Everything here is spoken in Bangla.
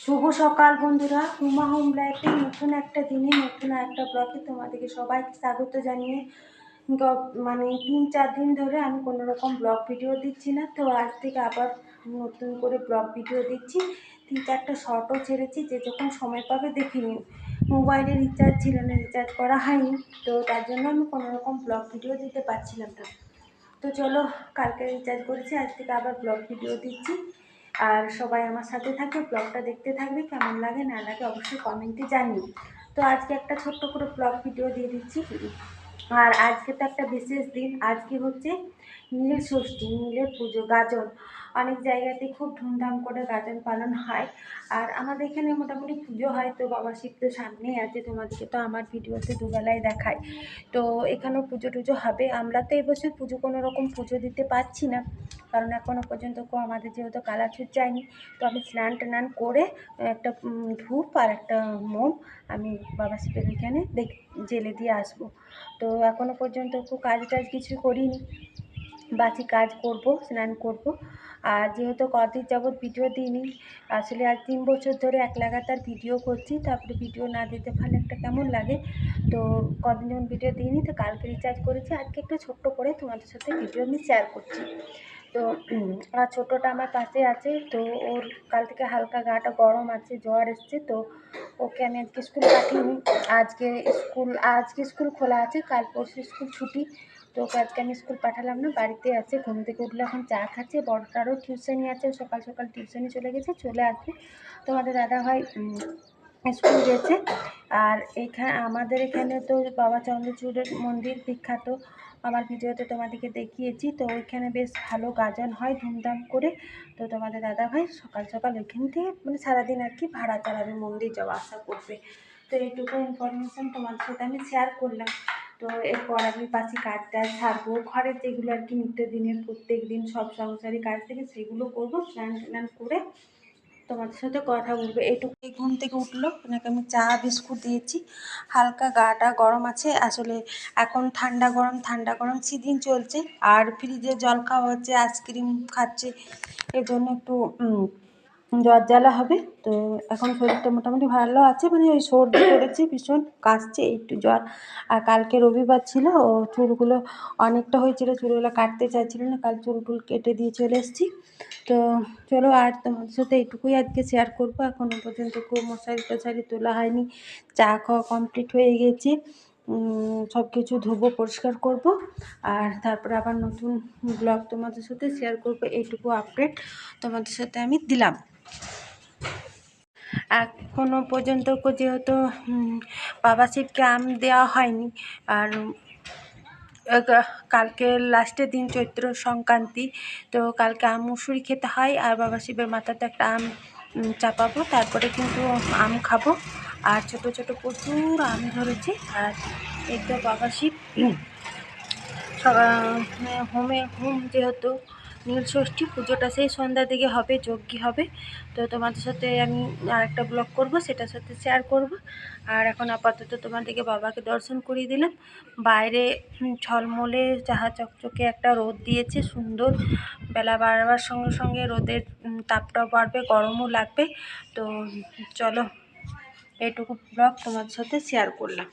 শুভ সকাল বন্ধুরা, হুমা হোম লাইফে নতুন একটা দিনে নতুন একটা ব্লগে তোমাদেরকে সবাইকে স্বাগত জানিয়ে মানে 3-4 দিন ধরে আমি কোনো রকম ব্লগ ভিডিও দিচ্ছি না। তো আজ থেকে আবার নতুন করে ব্লগ ভিডিও দিচ্ছি। 3-4টা শর্টও ছেড়েছি, যে যখন সময় পাবে দেখে নিও। মোবাইলে রিচার্জ ছিল না, রিচার্জ করা হয়নি, তো তার জন্য আমি কোনো রকম ব্লগ ভিডিও দিতে পারছিলাম না। তো চলো, কালকে রিচার্জ করেছি, আজ থেকে আবার ব্লগ ভিডিও দিচ্ছি। আর সবাই আমার সাথে থাকবে, ব্লগটা দেখতে থাকবে, কেমন লাগে না লাগে অবশ্যই কমেন্টে জানিও। তো আজকে একটা ছোট্ট করে ব্লগ ভিডিও দিয়ে দিচ্ছি। আর আজকে তো একটা বিশেষ দিন, আজকে হচ্ছে নীল ষষ্ঠী, নীলের পুজো, গাজন। অনেক জায়গাতে খুব ধুমধাম করে গাজন পালন হয়। আর আমাদের এখানে মোটামুটি পুজো হয়। তো বাবা শিব তো সামনেই আছে, তোমাদেরকে তো আমার ভিডিওতে দুবেলায় দেখায়। তো এখানেও পুজো টুজো হবে। আমরা তো এবছর পুজো কোনো রকম পুজো দিতে পারছি না, কারণ এখনও পর্যন্ত আমাদের যেহেতু কালাছুট যায়নি। তো আমি স্নান টান করে একটা ধূপ আর একটা মোম আমি বাবা শিবের ওইখানে জেলে দিয়ে আসবো। তো এখনও পর্যন্ত কাজ টাজ কিছু করিনি, বাকি কাজ করব, স্নান করব। আর যেহেতু কদিন যাবৎ ভিডিও দিইনি, আসলে আজ 3 বছর ধরে এক লাগাতার ভিডিও করছি, তারপরে ভিডিও না দিতে পারলে একটা কেমন লাগে। তো কদিন যেমন ভিডিও দিইনি, তো কালকে রিচার্জ করেছি, আজকে একটু ছোট্ট করে তোমাদের সাথে ভিডিও আমি শেয়ার করছি। তো আর ছোটোটা আমার পাশে আছে, তো ওর কাল থেকে হালকা গাটা গরম আছে, জ্বর এসছে। তো ওকে আমি আজকে স্কুল পাঠিয়েছি। আজকে স্কুল খোলা আছে, কাল পরশু স্কুল ছুটি। তো ওকে আজকে আমি স্কুল পাঠালাম না, বাড়িতে আছে। ঘুম থেকে উঠলে এখন চা খাচ্ছে। বড়টারও টিউশনি আছে, সকাল সকাল টিউশনি চলে গেছে, চলে আসবে। তোমাদের দাদাভাই স্কুল গেছে। আর আমাদের এখানে তো বাবা চন্দ্রচূড়ের মন্দির বিখ্যাত, আমার ভিডিওতে তোমাদেরকে দেখিয়েছি। তো ওইখানে বেশ ভালো গাজন হয় ধুমধাম করে। তো তোমাদের দাদাভাই সকাল সকাল ওইখান থেকে মানে সারাদিন আর কি ভাড়া চালাবে, মন্দির যাওয়া আসা করবে। তো এইটুকু ইনফরমেশান তোমাদের সাথে আমি শেয়ার করলাম। তো এরপর আমি পাশে কাজ টাজ ছাড়বো, ঘরের যেগুলো আর কি নিত্যদিনের প্রত্যেক দিন সব সংসারী কাজ থেকে সেগুলো করবো, স্নান টান করে তোমাদের সাথে কথা বলবো। এইটুকু ঘুম থেকে উঠলো, ওনাকে আমি চা বিস্কুট দিয়েছি। হালকা গাটা গরম আছে, আসলে এখন ঠান্ডা গরম সিজন চলছে। আর ফ্রিজে জল খাওয়া হচ্ছে, আইসক্রিম খাচ্ছে, এর জন্য একটু জ্বর জ্বালা হবে। তো এখন শরীরটা মোটামুটি ভালো আছে, মানে ওই সর্দি করেছে, ভীষণ কাশছে, একটু জ্বর। আর কালকে রবিবার ছিল, ও চুলগুলো অনেকটা হয়েছিল, চুলগুলো কাটতে চাইছিল না, কাল চুল টুল কেটে দিয়ে চলে এসেছি। তো চলো, আর তোমাদের সাথে এইটুকুই আজকে শেয়ার করবো। এখনও পর্যন্ত খুব মশারি টশারি তোলা হয়নি, চা খাওয়া কমপ্লিট হয়ে গেছে। সব কিছু ধোবো, পরিষ্কার করব, আর তারপরে আবার নতুন ব্লগ তোমাদের সাথে শেয়ার করব। এইটুকু আপডেট তোমাদের সাথে আমি দিলাম। এখনও পর্যন্ত যেহেতু বাবা শিবকে আম দেওয়া হয়নি, আর কালকে লাস্টের দিন চৈত্র সংক্রান্তি, তো কালকে আম মুসুরি খেতে হয়। আর বাবা শিবের মাথাতে একটা আম চাপাবো, তারপরে কিন্তু আম খাবো। আর ছোট ছোট প্রচুর আম ধরেছে। আর এই তো বাবা শিব হোম যেহেতু নীল ষষ্ঠী পুজোটা সেই সন্ধ্যার দিকে হবে, যজ্ঞী হবে। তো তোমাদের সাথে আমি আরেকটা ব্লগ করব, সেটার সাথে শেয়ার করব। আর এখন আপাতত তোমাদেরকে বাবাকে দর্শন করিয়ে দিলাম। বাইরে ঝলমলে চাহা চকচকে একটা রোদ দিয়েছে, সুন্দর। বেলা বাড়বার সঙ্গে সঙ্গে রোদের তাপটাও বাড়বে, গরমও লাগবে। তো চলো, এইটুকু ব্লগ তোমাদের সাথে শেয়ার করলাম।